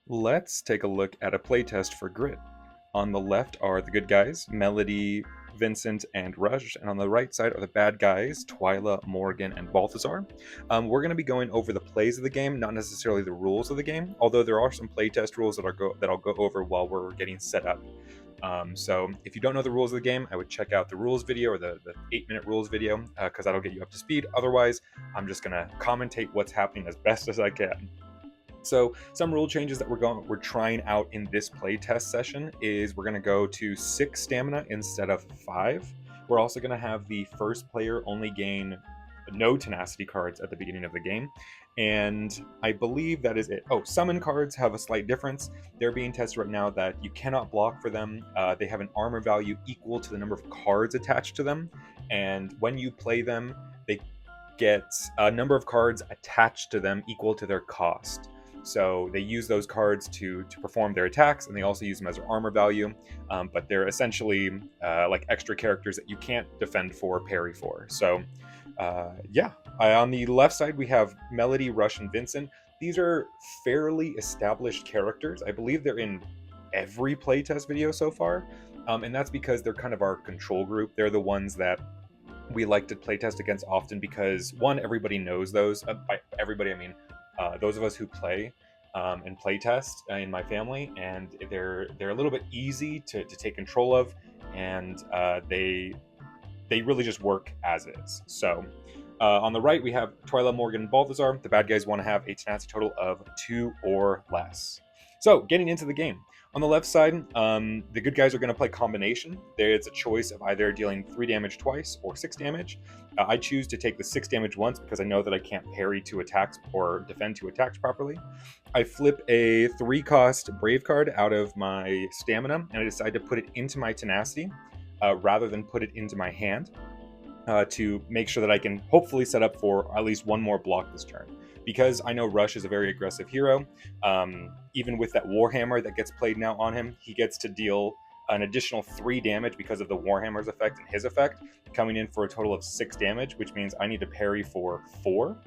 Let's take a look at a playtest for Grit. On the left are the good guys, Melody, Vincent, and Rush, and on the right side are the bad guys, Twyla, Morrigan, and Balthazar. We're going to be going over the plays of the game, not necessarily the rules of the game, although there are some playtest rules that I'll go over while we're getting set up. So if you don't know the rules of the game, I would check out the rules video or the 8-minute rules video because that'll get you up to speed. Otherwise, I'm just going to commentate what's happening as best as I can. So some rule changes that we're trying out in this playtest session is we're going to go to 6 stamina instead of 5. We're also going to have the first player only gain no tenacity cards at the beginning of the game, and I believe that is it. Oh, summon cards have a slight difference. They're being tested right now that you cannot block for them. They have an armor value equal to the number of cards attached to them, and when you play them, they get a number of cards attached to them equal to their cost. So they use those cards to perform their attacks, and they also use them as their armor value. But they're essentially like extra characters that you can't defend for, parry for. So yeah, on the left side we have Melody, Rush, and Vincent. These are fairly established characters. I believe they're in every playtest video so far, and that's because they're kind of our control group. They're the ones that we like to playtest against often because one, everybody knows those. By everybody, I mean those of us who play and playtest in my family, and they're a little bit easy to take control of, and they really just work as is. So on the right we have Twyla, Morgan, and Balthazar. The bad guys want to have a tenacity total of 2 or less. So getting into the game. On the left side, the good guys are going to play combination. There's a choice of either dealing 3 damage twice or 6 damage. I choose to take the 6 damage once because I know that I can't parry 2 attacks or defend 2 attacks properly. I flip a 3-cost Brave card out of my stamina, and I decide to put it into my tenacity rather than put it into my hand to make sure that I can hopefully set up for at least one more block this turn. Because I know Rush is a very aggressive hero, even with that Warhammer that gets played now on him, he gets to deal an additional 3 damage because of the Warhammer's effect and his effect, coming in for a total of 6 damage, which means I need to parry for 4.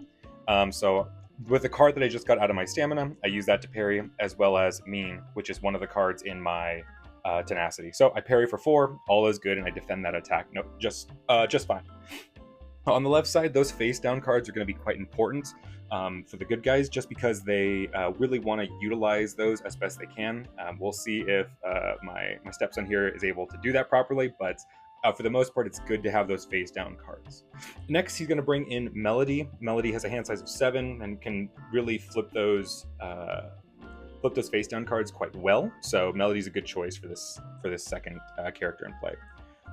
So with the card that I just got out of my stamina, I use that to parry, as well as Mean, which is one of the cards in my tenacity. So I parry for 4, all is good, and I defend that attack just fine. On the left side, those face down cards are going to be quite important for the good guys, just because they really want to utilize those as best they can. We'll see if my stepson here is able to do that properly, but for the most part, it's good to have those face down cards. Next, he's going to bring in Melody. Melody has a hand size of 7 and can really flip those face down cards quite well. So Melody's a good choice for this second character in play.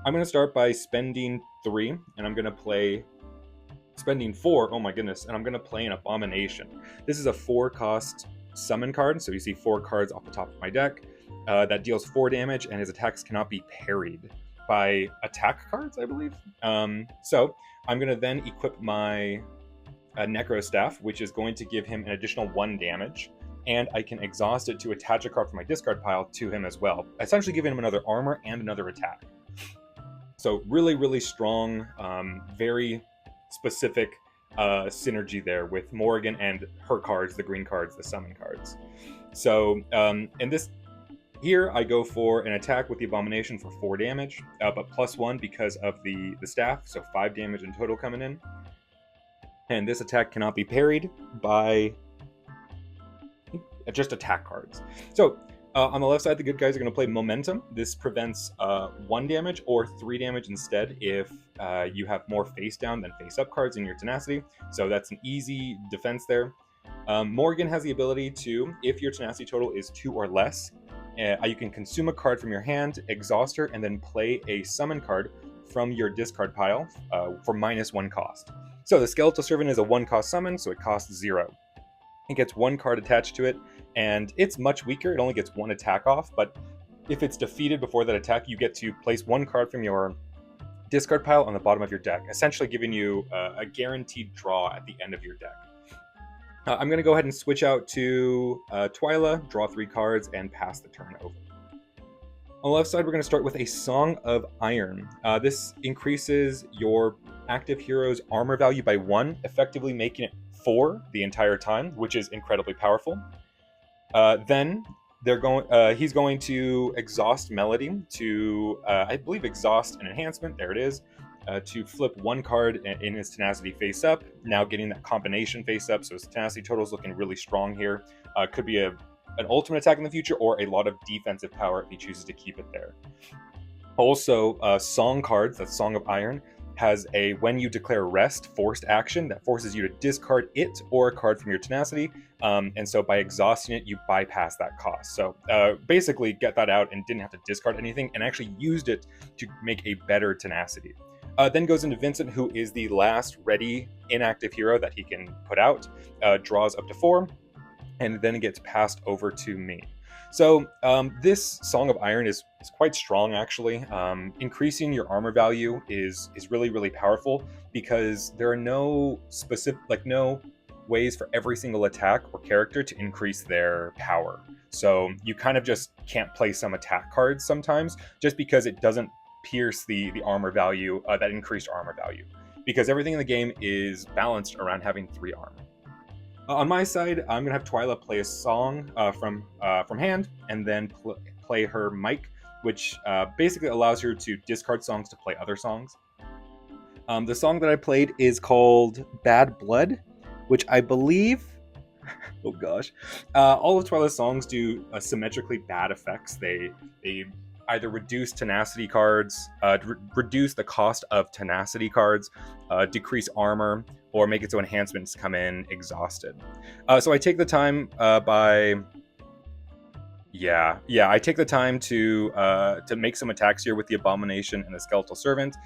I'm going to start by spending 3, and I'm going to play spending 4. Oh my goodness! And I'm going to play an Abomination. This is a 4-cost summon card, so you see 4 cards off the top of my deck. That deals 4 damage, and his attacks cannot be parried by attack cards, I believe. So I'm going to then equip my Necro Staff, which is going to give him an additional 1 damage. And I can exhaust it to attach a card from my discard pile to him as well, essentially giving him another armor and another attack. So really, really strong, very specific synergy there with Morrigan and her cards, the green cards, the summon cards. So in this here, I go for an attack with the Abomination for 4 damage, but +1 because of the staff, so 5 damage in total coming in. And this attack cannot be parried by just attack cards. So on the left side, the good guys are going to play Momentum. This prevents 1 damage or 3 damage instead if you have more face down than face up cards in your tenacity. So that's an easy defense there. Morgan has the ability to, if your tenacity total is 2 or less, you can consume a card from your hand, exhaust her, and then play a summon card from your discard pile for -1 cost. So the Skeletal Servant is a 1-cost summon, so it costs 0. It gets 1 card attached to it, and it's much weaker. It only gets 1 attack off, but if it's defeated before that attack, you get to place 1 card from your discard pile on the bottom of your deck, essentially giving you a guaranteed draw at the end of your deck. I'm going to go ahead and switch out to Twyla, draw 3 cards, and pass the turn over. On the left side, we're going to start with a Song of Iron. This increases your active hero's armor value by 1, effectively making it 4 the entire time, which is incredibly powerful. Then he's going to exhaust Melody to, I believe, exhaust an enhancement. There it is. To flip one card in his Tenacity face up, now getting that combination face up, so his Tenacity total is looking really strong here. Could be an ultimate attack in the future, or a lot of defensive power if he chooses to keep it there. Also, Song cards, that's Song of Iron, has a when you declare rest forced action that forces you to discard it or a card from your Tenacity, and so by exhausting it you bypass that cost. So basically get that out and didn't have to discard anything, and actually used it to make a better Tenacity. Then goes into Vincent, who is the last ready inactive hero that he can put out, draws up to 4, and then gets passed over to me. So this Song of Iron is quite strong, actually. Increasing your armor value is really, really powerful, because there are no ways for every single attack or character to increase their power. So you kind of just can't play some attack cards sometimes, just because it doesn't pierce the armor value, that increased armor value, because everything in the game is balanced around having 3 armor. On my side, I'm gonna have Twyla play a song from hand, and then play her mic, which basically allows her to discard songs to play other songs. The song that I played is called Bad Blood, which I believe, oh gosh, all of Twyla's songs do symmetrically bad effects. They either reduce Tenacity cards, reduce the cost of Tenacity cards, decrease armor, or make it so enhancements come in exhausted. So I take the time I take the time to make some attacks here with the Abomination and the Skeletal Servant,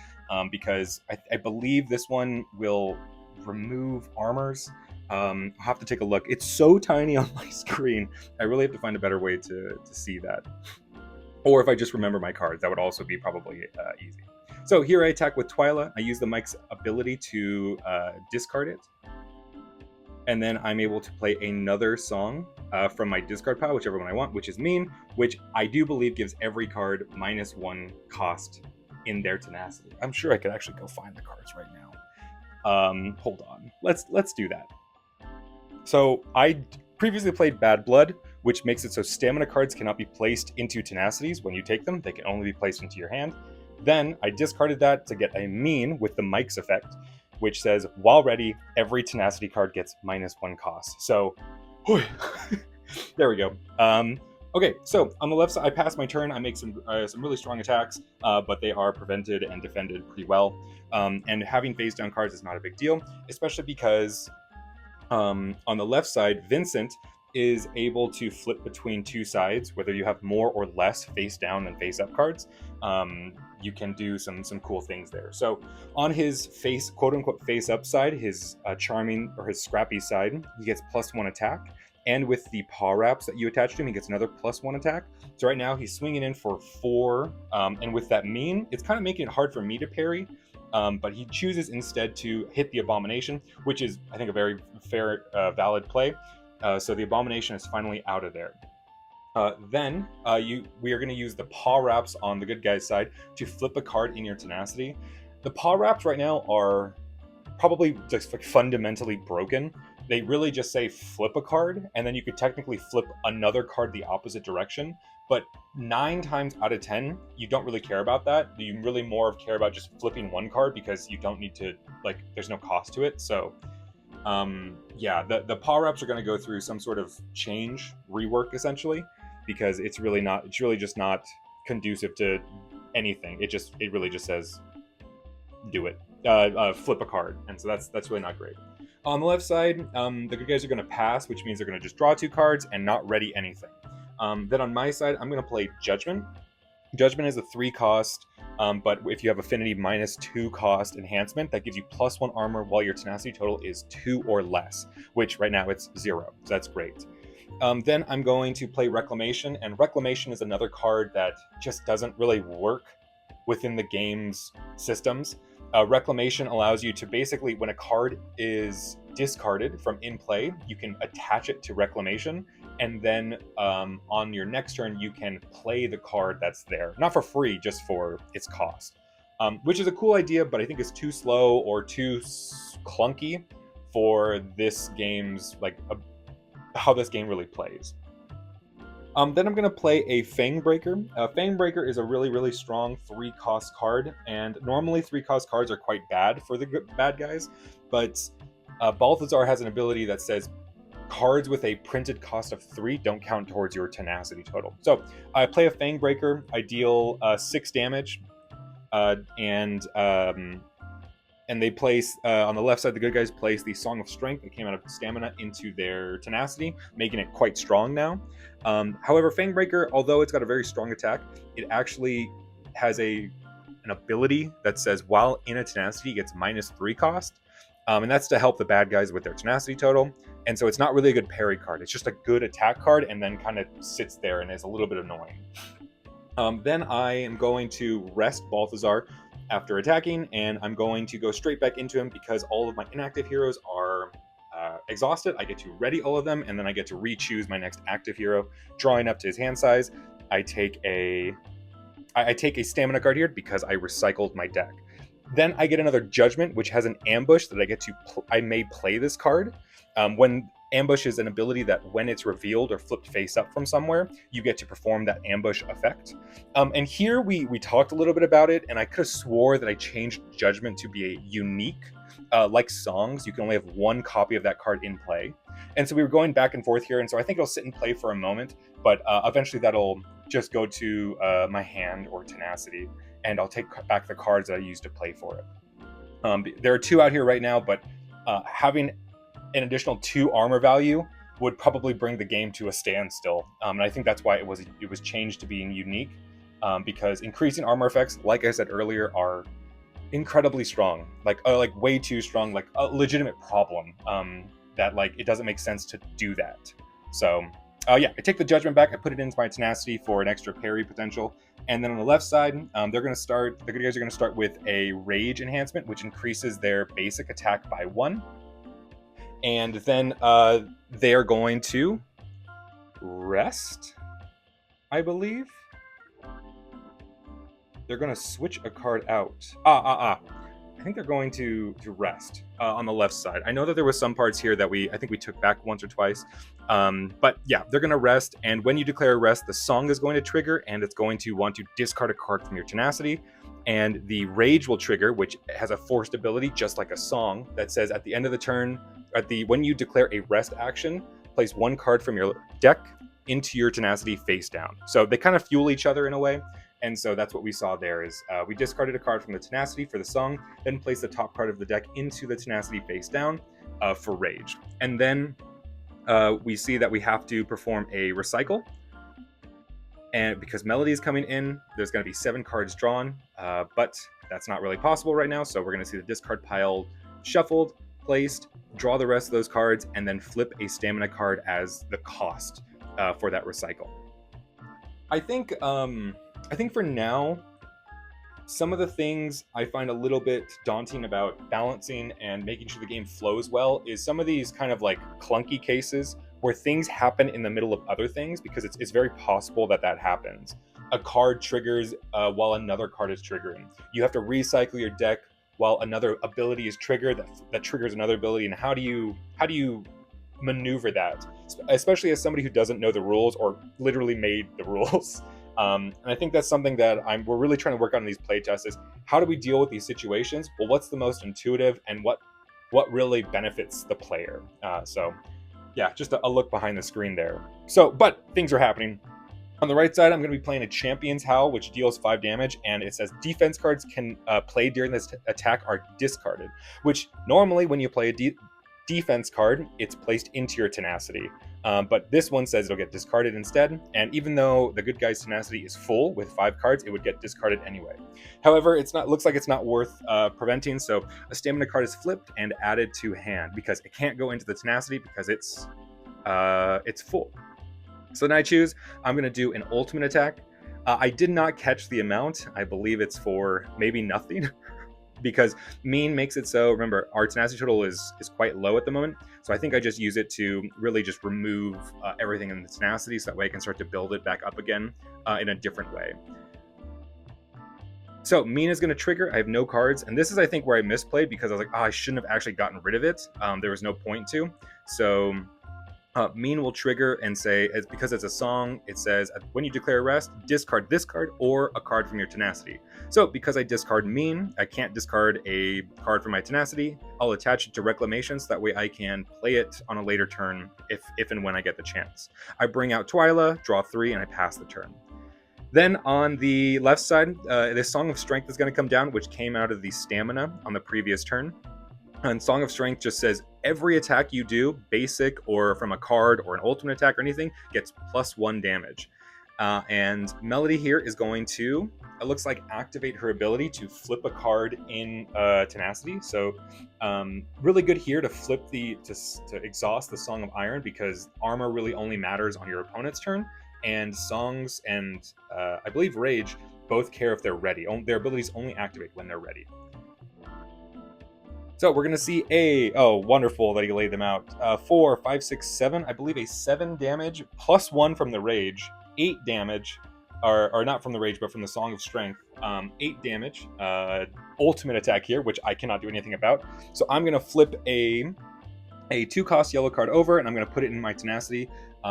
because I believe this one will remove armors. I'll have to take a look. It's so tiny on my screen. I really have to find a better way to see that. Or if I just remember my cards, that would also be probably easy. So here I attack with Twyla. I use the mic's ability to discard it. And then I'm able to play another song from my discard pile, whichever one I want, which is Mean, which I do believe gives every card -1 cost in their Tenacity. I'm sure I could actually go find the cards right now. Hold on. Let's do that. So I previously played Bad Blood, which makes it so stamina cards cannot be placed into Tenacities when you take them. They can only be placed into your hand. Then I discarded that to get a Mean with the Mike's effect, which says, while ready, every Tenacity card gets -1 cost. So, there we go. Okay, so on the left side, I pass my turn. I make some really strong attacks, but they are prevented and defended pretty well. And having face down cards is not a big deal, especially because on the left side, Vincent is able to flip between 2 sides, whether you have more or less face down than face up cards. You can do some cool things there. So on his face, quote unquote, face up side, his charming or his scrappy side, he gets +1 attack. And with the paw wraps that you attach to him, he gets another +1 attack. So right now he's swinging in for 4. And with that Mean, it's kind of making it hard for me to parry. But he chooses instead to hit the Abomination, which is, I think, a very fair, valid play. So the Abomination is finally out of there. Then we are going to use the paw wraps on the good guy's side to flip a card in your Tenacity. The paw wraps right now are probably just like fundamentally broken. They really just say flip a card, and then you could technically flip another card the opposite direction. But 9 times out of 10, you don't really care about that. You really more care about just flipping one card, because you don't need to, like, there's no cost to it. So the paw wraps are going to go through some sort of change, rework, essentially, because it's really just not conducive to anything. It really just says do it, flip a card, and so that's really not great. On the left side, the good guys are going to pass, which means they're going to just draw 2 cards and not ready anything. Then on my side, I'm going to play Judgment. Judgment is a 3 cost, but if you have Affinity -2 cost enhancement, that gives you +1 armor while your Tenacity total is 2 or less, which right now it's 0, so that's great. Then I'm going to play Reclamation, and Reclamation is another card that just doesn't really work within the game's systems. Reclamation allows you to basically, when a card is discarded from in play, you can attach it to Reclamation, and then on your next turn, you can play the card that's there. Not for free, just for its cost. Which is a cool idea, but I think it's too slow or too clunky for this game's, how this game really plays. Then I'm going to play a Fang Breaker. Fang Breaker is a really, really strong 3-cost card, and normally 3-cost cards are quite bad for the bad guys, but Balthazar has an ability that says cards with a printed cost of 3 don't count towards your Tenacity total. So I play a Fang Breaker, I deal 6 damage, and they place, on the left side, the good guys place the Song of Strength that came out of Stamina into their Tenacity, making it quite strong now. However, Fangbreaker, although it's got a very strong attack, it actually has an ability that says while in a Tenacity, it gets -3 cost. And that's to help the bad guys with their Tenacity total. And so it's not really a good parry card. It's just a good attack card and then kind of sits there and is a little bit annoying. Then I am going to rest Balthazar after attacking, and I'm going to go straight back into him because all of my inactive heroes are exhausted. I get to ready all of them, and then I get to re-choose my next active hero, drawing up to his hand size. I take a stamina card here because I recycled my deck. Then I get another Judgment, which has an ambush that I get to. I may play this card. When ambush is an ability that when it's revealed or flipped face up from somewhere, you get to perform that ambush effect. And here we talked a little bit about it, and I could have swore that I changed Judgment to be a unique. Like songs, you can only have one copy of that card in play. And so we were going back and forth here, and so I think it'll sit and play for a moment, but eventually that'll just go to my hand or Tenacity, and I'll take back the cards that I used to play for it. There are 2 out here right now, but having an additional 2 armor value would probably bring the game to a standstill. And I think that's why it was changed to being unique, because increasing armor effects, like I said earlier, are incredibly strong, like way too strong, like a legitimate problem. That like it doesn't make sense to do that. So yeah, I take the Judgment back, I put it into my Tenacity for an extra parry potential, and then on the left side, the good guys are going to start with a Rage enhancement, which increases their basic attack by 1. And then they're going to rest, I believe. They're going to switch a card out. I think they're going to rest on the left side. I know that there was some parts here that I think we took back once or twice. But yeah, they're going to rest. And when you declare a rest, the song is going to trigger, and it's going to want to discard a card from your Tenacity. And the Rage will trigger, which has a forced ability, just like a song, that says at the end of the turn, when you declare a rest action, place 1 card from your deck into your Tenacity face down. So they kind of fuel each other in a way. And so that's what we saw there is we discarded a card from the Tenacity for the song, then placed the top card of the deck into the Tenacity face down for Rage. And then we see that we have to perform a recycle. And because Melody is coming in, there's going to be 7 cards drawn, but that's not really possible right now. So we're going to see the discard pile shuffled, placed, draw the rest of those cards, and then flip a stamina card as the cost for that recycle. I think for now, some of the things I find a little bit daunting about balancing and making sure the game flows well is some of these kind of like clunky cases where things happen in the middle of other things, because it's very possible that happens. A card triggers while another card is triggering. You have to recycle your deck while another ability is triggered that triggers another ability. And how do you maneuver that, especially as somebody who doesn't know the rules or literally made the rules? And I think that's something that we're really trying to work on in these playtests is how do we deal with these situations? Well, what's the most intuitive and what really benefits the player? So yeah, just a look behind the screen there. So, but things are happening. On the right side, I'm going to be playing a Champion's Howl, which deals 5 damage, and it says defense cards can play during this attack are discarded, which normally when you play a defense card, it's placed into your Tenacity. But this one says it'll get discarded instead, and even though the good guy's Tenacity is full with 5 cards, it would get discarded anyway. However, looks like it's not worth preventing, so a stamina card is flipped and added to hand because it can't go into the Tenacity because it's full. So then I choose, I'm going to do an ultimate attack. I did not catch the amount. I believe it's for maybe nothing. Because mean makes it so, remember, our Tenacity total is quite low at the moment, so I think I just use it to really just remove everything in the Tenacity, so that way I can start to build it back up again in a different way. So mean is going to trigger. I have no cards, and this is, I think, where I misplayed because I was like, I shouldn't have actually gotten rid of it. There was no point to. So Mean will trigger and say, because it's a song, it says, when you declare rest, discard this card or a card from your Tenacity. So because I discard Mean, I can't discard a card from my Tenacity. I'll attach it to Reclamation so that way I can play it on a later turn if and when I get the chance. I bring out Twyla, draw 3, and I pass the turn. Then on the left side, this Song of Strength is going to come down, which came out of the Stamina on the previous turn. And Song of Strength just says every attack you do, basic or from a card or an ultimate attack or anything, gets +1 damage. And Melody here is going to, it looks like, activate her ability to flip a card in Tenacity. So really good here to flip to exhaust the Song of Iron, because armor really only matters on your opponent's turn, and songs and I believe Rage both care if they're ready. Their abilities only activate when they're ready. So we're going to see wonderful that he laid them out. 4, 5, 6, 7, I believe a 7 damage, +1 from the Rage, 8 damage, or not from the Rage, but from the Song of Strength, 8 damage, ultimate attack here, which I cannot do anything about. So I'm going to flip a 2-cost yellow card over, and I'm going to put it in my Tenacity,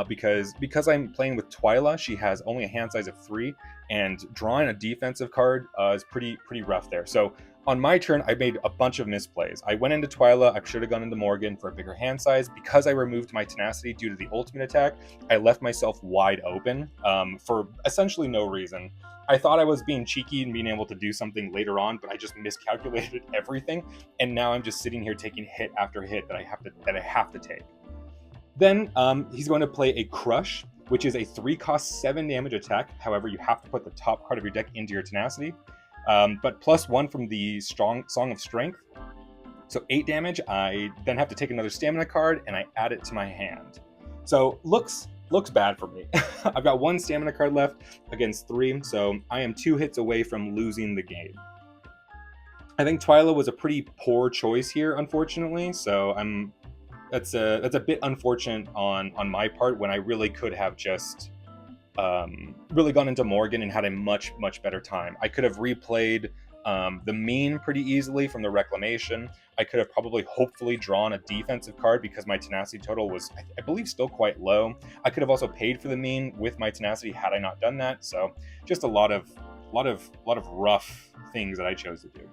because I'm playing with Twyla. She has only a hand size of 3, and drawing a defensive card is pretty rough there. So on my turn, I made a bunch of misplays. I went into Twyla. I should have gone into Morrigan for a bigger hand size. Because I removed my Tenacity due to the ultimate attack, I left myself wide open for essentially no reason. I thought I was being cheeky and being able to do something later on, but I just miscalculated everything, and now I'm just sitting here taking hit after hit that I have to take. Then he's going to play a Crush, which is a 3-cost 7 damage attack. However, you have to put the top card of your deck into your Tenacity. But +1 from the Song of Strength. So 8 damage. I then have to take another Stamina card, and I add it to my hand. So looks bad for me. I've got 1 Stamina card left against 3, so I am 2 hits away from losing the game. I think Twyla was a pretty poor choice here, unfortunately. So that's a bit unfortunate on my part, when I really could have just really gone into Morrigan and had a much better time. I could have replayed the Mean pretty easily from the Reclamation. I could have probably hopefully drawn a defensive card, because my Tenacity total was, I believe, still quite low. I could have also paid for the Mean with my Tenacity had I not done that. So just a lot of rough things that I chose to do.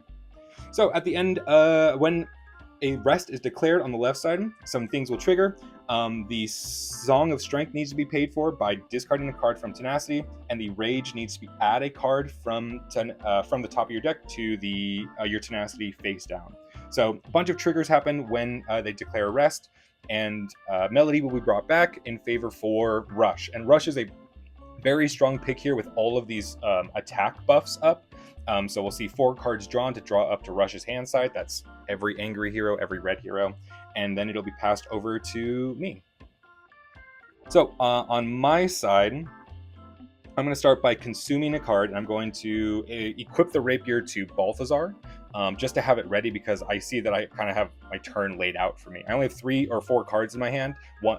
So at the end, when a rest is declared on the left side, some things will trigger. The Song of Strength needs to be paid for by discarding a card from Tenacity, and the Rage needs to add a card from the top of your deck to your Tenacity face down. So a bunch of triggers happen when they declare a rest, and Melody will be brought back in favor for Rush. And Rush is a very strong pick here with all of these attack buffs up. So we'll see 4 cards drawn to draw up to Rush's hand side. That's every angry hero, every red hero, and then it'll be passed over to me. So on my side, I'm going to start by consuming a card, and I'm going to equip the Rapier to Balthazar, just to have it ready, because I see that I kind of have my turn laid out for me. I only have 3 or 4 cards in my hand.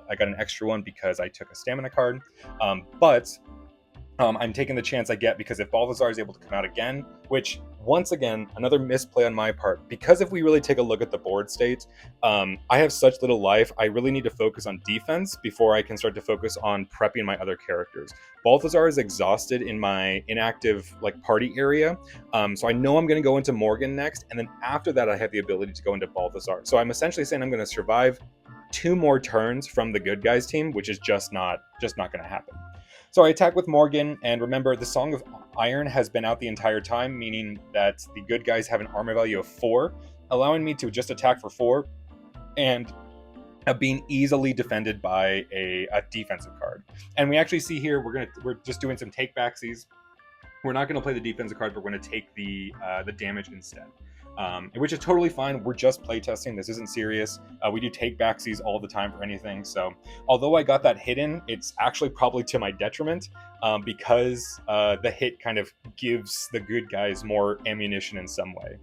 I got an extra one because I took a Stamina card, but I'm taking the chance I get, because if Balthazar is able to come out again, which, once again, another misplay on my part, because if we really take a look at the board state, I have such little life, I really need to focus on defense before I can start to focus on prepping my other characters. Balthazar is exhausted in my inactive party area, so I know I'm going to go into Morrigan next, and then after that I have the ability to go into Balthazar. So I'm essentially saying I'm going to survive 2 more turns from the good guys team, which is just not going to happen. So I attack with Morrigan, and remember, the Song of Iron has been out the entire time, meaning that the good guys have an armor value of 4, allowing me to just attack for 4, and being easily defended by a defensive card. And we actually see here, we're just doing some take backsies. We're not going to play the defensive card, but we're going to take the damage instead. Which is totally fine. We're just playtesting. This isn't serious. We do take backsies all the time for anything. So although I got that hit in, it's actually probably to my detriment, because the hit kind of gives the good guys more ammunition in some way.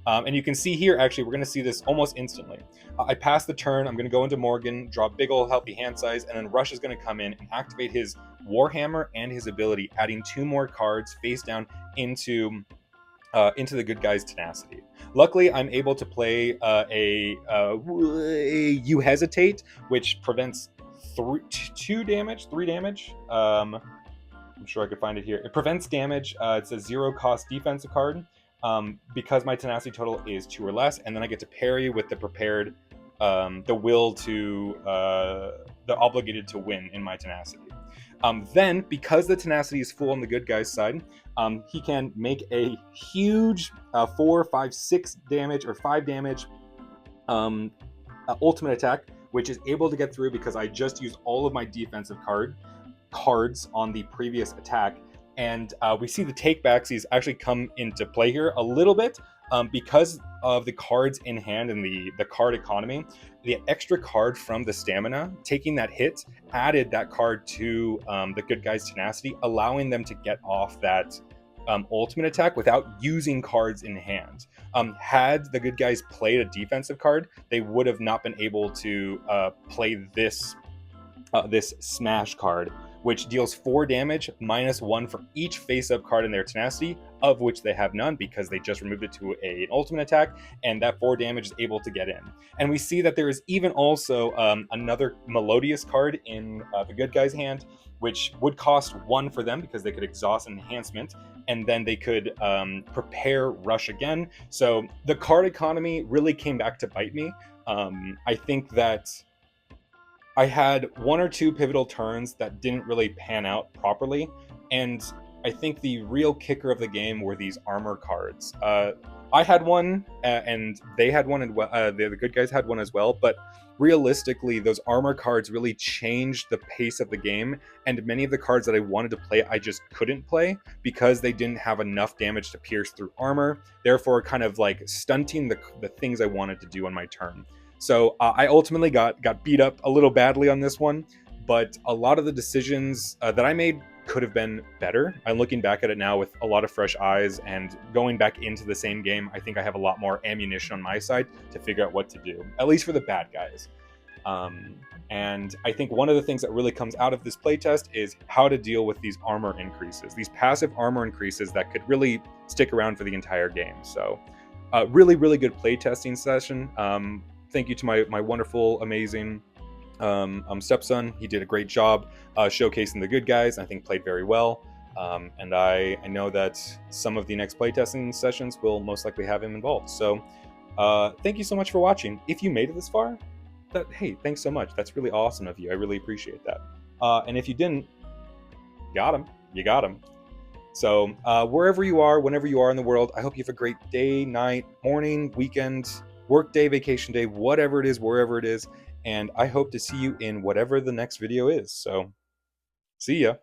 And you can see here, actually, we're going to see this almost instantly. I pass the turn. I'm going to go into Morrigan, draw big ol' healthy hand size, and then Rush is going to come in and activate his Warhammer and his ability, adding 2 more cards face down into the good guy's Tenacity. Luckily, I'm able to play You Hesitate, which prevents 2 damage, 3 damage. I'm sure I could find it here. It prevents damage. It's a 0-cost defensive card. Because my tenacity total is 2 or less, and then I get to parry with the prepared, the will to, the obligated to win in my tenacity. Then, because the tenacity is full on the good guy's side, he can make a huge 4, 5, 6 damage or 5 damage ultimate attack, which is able to get through because I just used all of my defensive cards on the previous attack. And we see the takebacksies actually come into play here a little bit because of the cards in hand and the card economy. The extra card from the stamina, taking that hit, added that card to the good guy's tenacity, allowing them to get off that ultimate attack without using cards in hand. Had the good guys played a defensive card, they would have not been able to play this smash card, which deals 4 damage, -1 for each face-up card in their tenacity, of which they have none because they just removed it to an ultimate attack, and that 4 damage is able to get in. And we see that there is even also another Melodious card in the good guy's hand, which would cost 1 for them because they could exhaust an enhancement, and then they could prepare Rush again. So the card economy really came back to bite me. I think that I had 1 or 2 pivotal turns that didn't really pan out properly, and I think the real kicker of the game were these armor cards. I had one, and they had one, and the good guys had one as well, but realistically, those armor cards really changed the pace of the game, and many of the cards that I wanted to play, I just couldn't play because they didn't have enough damage to pierce through armor, therefore kind of like stunting the things I wanted to do on my turn. So I ultimately got beat up a little badly on this one, but a lot of the decisions that I made could have been better. I'm looking back at it now with a lot of fresh eyes, and going back into the same game, I think I have a lot more ammunition on my side to figure out what to do, at least for the bad guys. And I think one of the things that really comes out of this playtest is how to deal with these armor increases, these passive armor increases that could really stick around for the entire game. So really, really good playtesting session. Thank you to my wonderful, amazing stepson. He did a great job showcasing the good guys. I think played very well. And I know that some of the next playtesting sessions will most likely have him involved. So thank you so much for watching. If you made it this far, hey, thanks so much. That's really awesome of you. I really appreciate that. And if you didn't, you got him. So wherever you are, whenever you are in the world, I hope you have a great day, night, morning, weekend, work day, vacation day, whatever it is, wherever it is. And I hope to see you in whatever the next video is. So see ya.